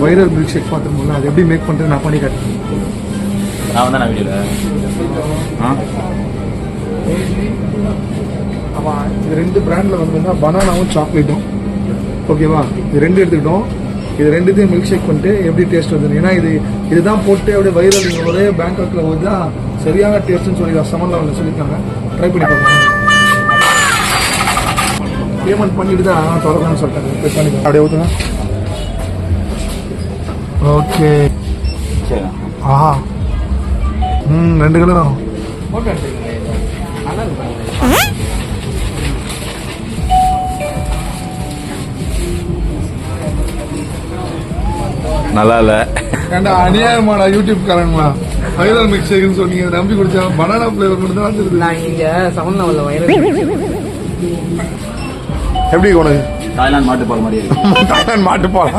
Viral milk shake பார்த்துருக்கோம்ல, அது எப்படி make பண்ணுறது நான் பண்ணி காட்டுறேன். நான் தான் வீடியோவில் ஆமாம், இது 2 பிராண்டில் வந்து பனானாவும் சாக்லேட்டும். ஓகேவா, இது 2 எடுத்துக்கிட்டோம். இது 2த்தையும் மில்க் ஷேக் பண்ணிட்டு எப்படி டேஸ்ட் வந்து, ஏன்னா இதுதான் போட்டு அப்படியே வைரல் நீங்கள் ஒரே பேங்காக்கில் வந்து தான் சரியான டேஸ்ட்டுன்னு சொல்லி சமன்ல ஒன்று சொல்லியிருக்காங்க. ட்ரை பண்ணி பார்க்கலாம். பேமெண்ட் பண்ணிட்டு தான் தொடரணும்னு சொல்லிட்டாங்க. பே பண்ணிக்கலாம். அப்படியே ஊற்றுங்க. ஓகே. சரி. ஆஹா. 2 கலரும் நல்லா இல்லை. ஏன்டா அநியாயமாடா யூடியூப் காரங்களா, வைரல் மிக்ஸ் ஷேக்னு சொன்னீங்க, நம்பி குடிச்சா பனானா ஃப்ளேவர் மட்டும் தான் வந்துருது. நான் இங்க சமன் லெவல்ல வைரல் எப்படி உனக்கு தாய்லாந்து மாட்டுப்பால் மாதிரி இருக்கு. தாய்லாந்து மாட்டுப்பால்